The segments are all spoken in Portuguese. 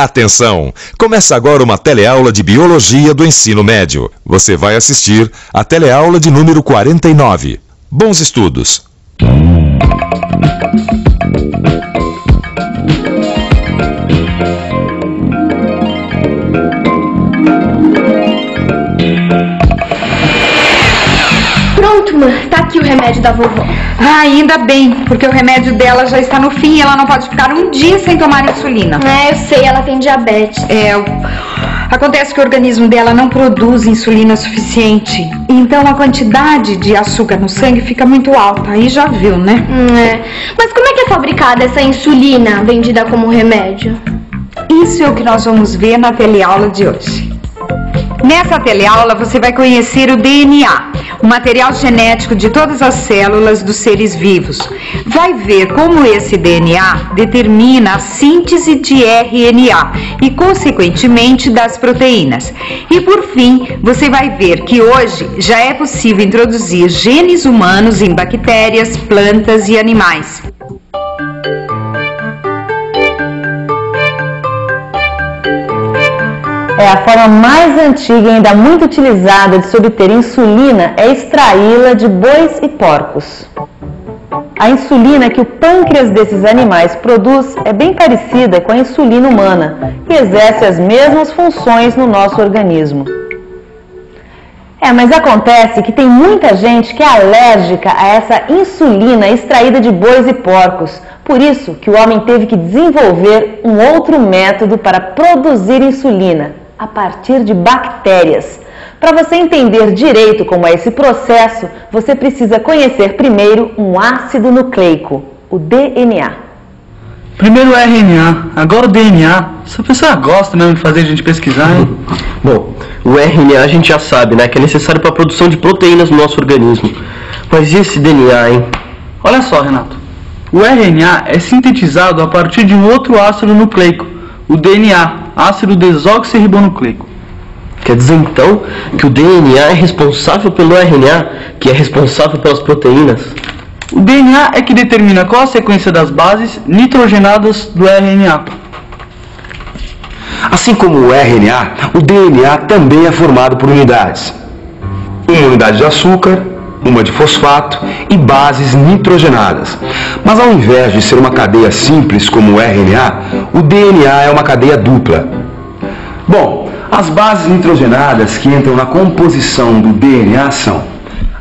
Atenção! Começa agora uma teleaula de Biologia do Ensino Médio. Você vai assistir a teleaula de número 49. Bons estudos! Pronto, mãe. Tá aqui o remédio da vovó. Ah, ainda bem, porque o remédio dela já está no fim e ela não pode ficar um dia sem tomar insulina. Eu sei, ela tem diabetes. Acontece que o organismo dela não produz insulina suficiente. Então a quantidade de açúcar no sangue fica muito alta. Aí já viu, né? Mas como é que é fabricada essa insulina vendida como remédio? Isso é o que nós vamos ver na teleaula de hoje. Nessa teleaula você vai conhecer o DNA, o material genético de todas as células dos seres vivos. Vai ver como esse DNA determina a síntese de RNA e, consequentemente, das proteínas. E, por fim, você vai ver que hoje já é possível introduzir genes humanos em bactérias, plantas e animais. A forma mais antiga e ainda muito utilizada de se obter insulina é extraí-la de bois e porcos. A insulina que o pâncreas desses animais produz é bem parecida com a insulina humana, que exerce as mesmas funções no nosso organismo. Mas acontece que tem muita gente que é alérgica a essa insulina extraída de bois e porcos. Por isso que o homem teve que desenvolver um outro método para produzir insulina, a partir de bactérias. Para você entender direito como é esse processo, você precisa conhecer primeiro um ácido nucleico, o DNA. Primeiro o RNA, agora o DNA. Essa pessoa gosta mesmo de fazer a gente pesquisar, hein? Bom, o RNA a gente já sabe, né, que é necessário para a produção de proteínas no nosso organismo. Mas e esse DNA, hein? Olha só, Renato. O RNA é sintetizado a partir de um outro ácido nucleico, o DNA, ácido desoxirribonucleico. Quer dizer então que o DNA é responsável pelo RNA, que é responsável pelas proteínas? O DNA é que determina qual a sequência das bases nitrogenadas do RNA. Assim como o RNA, o DNA também é formado por unidades. Uma unidade de açúcar, uma de fosfato e bases nitrogenadas. Mas ao invés de ser uma cadeia simples como o RNA, o DNA é uma cadeia dupla. Bom, as bases nitrogenadas que entram na composição do DNA são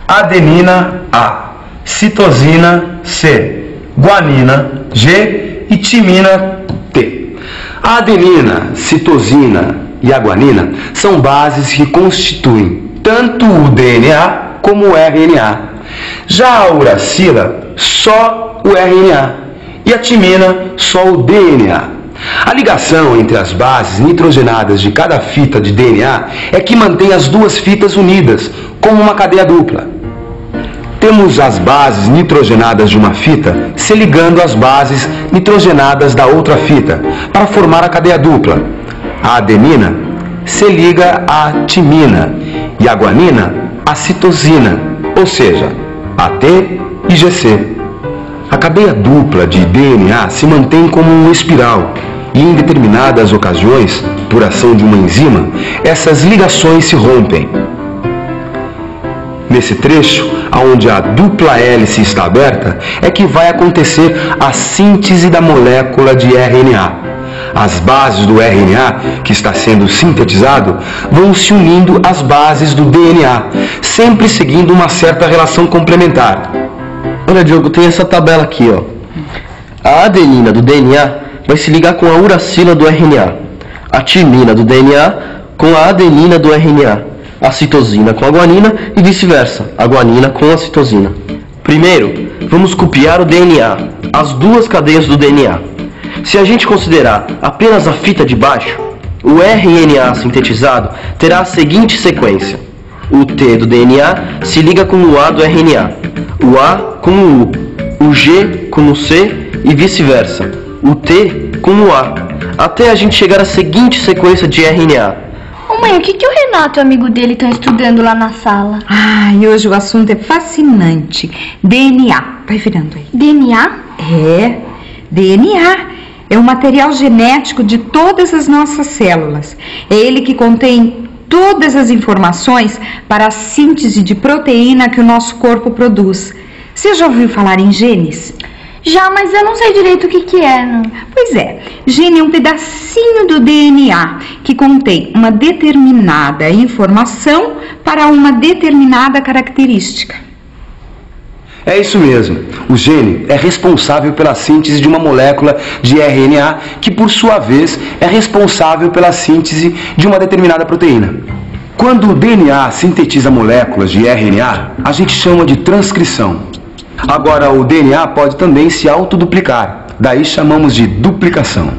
adenina A, citosina C, guanina G e timina T. A adenina, citosina e a guanina são bases que constituem tanto o DNA como o RNA. Já a uracila, só o RNA, e a timina, só o DNA. A ligação entre as bases nitrogenadas de cada fita de DNA é que mantém as duas fitas unidas, como uma cadeia dupla. Temos as bases nitrogenadas de uma fita se ligando às bases nitrogenadas da outra fita, para formar a cadeia dupla. A adenina se liga à timina e a guanina à citosina, ou seja, AT e GC. A cadeia dupla de DNA se mantém como uma espiral e em determinadas ocasiões, por ação de uma enzima, essas ligações se rompem. Nesse trecho, onde a dupla hélice está aberta, é que vai acontecer a síntese da molécula de RNA. As bases do RNA, que está sendo sintetizado, vão se unindo às bases do DNA, sempre seguindo uma certa relação complementar. Olha, Diogo, tem essa tabela aqui, ó. A adenina do DNA vai se ligar com a uracila do RNA, a timina do DNA com a adenina do RNA, a citosina com a guanina e vice-versa, a guanina com a citosina. Primeiro, vamos copiar o DNA, as duas cadeias do DNA. Se a gente considerar apenas a fita de baixo, o RNA sintetizado terá a seguinte sequência. O T do DNA se liga com o A do RNA, o A com o U, o G com o C e vice-versa, o T com o A, até a gente chegar à seguinte sequência de RNA. Mãe, o que o Renato e o amigo dele estão estudando lá na sala? E hoje o assunto é fascinante. DNA. Vai virando aí. DNA? DNA. é o material genético de todas as nossas células. É ele que contém todas as informações para a síntese de proteína que o nosso corpo produz. Você já ouviu falar em genes? Já, mas eu não sei direito o que é, não. Pois é, gene é um pedacinho do DNA que contém uma determinada informação para uma determinada característica. É isso mesmo. O gene é responsável pela síntese de uma molécula de RNA, que por sua vez é responsável pela síntese de uma determinada proteína. Quando o DNA sintetiza moléculas de RNA, a gente chama de transcrição. Agora, o DNA pode também se autoduplicar, daí chamamos de duplicação.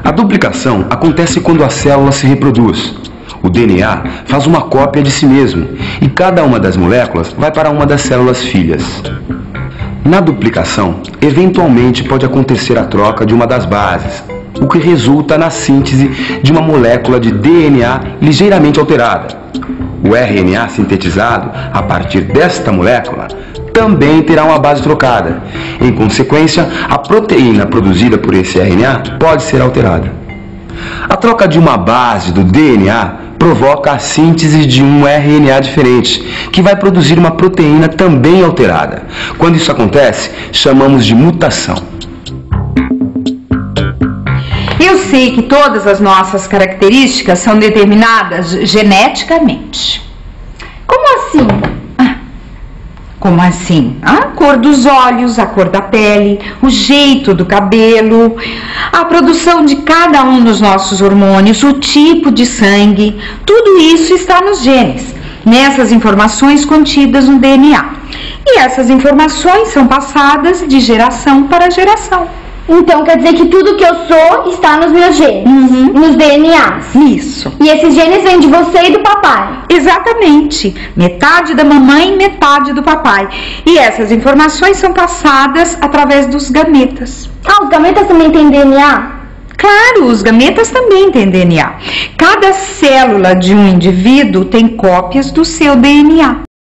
A duplicação acontece quando a célula se reproduz. O DNA faz uma cópia de si mesmo e cada uma das moléculas vai para uma das células filhas. Na duplicação, eventualmente pode acontecer a troca de uma das bases, o que resulta na síntese de uma molécula de DNA ligeiramente alterada. O RNA sintetizado a partir desta molécula também terá uma base trocada. Em consequência, a proteína produzida por esse RNA pode ser alterada. A troca de uma base do DNA provoca a síntese de um RNA diferente, que vai produzir uma proteína também alterada. Quando isso acontece, chamamos de mutação. Eu sei que todas as nossas características são determinadas geneticamente. Como assim? Como assim? A cor dos olhos, a cor da pele, o jeito do cabelo, a produção de cada um dos nossos hormônios, o tipo de sangue, tudo isso está nos genes, nessas informações contidas no DNA. E essas informações são passadas de geração para geração. Então quer dizer que tudo que eu sou está nos meus genes, nos DNAs. Isso. E esses genes vêm de você e do papai. Exatamente. Metade da mamãe, metade do papai. E essas informações são passadas através dos gametas. Ah, os gametas também têm DNA? Claro, os gametas também têm DNA. Cada célula de um indivíduo tem cópias do seu DNA.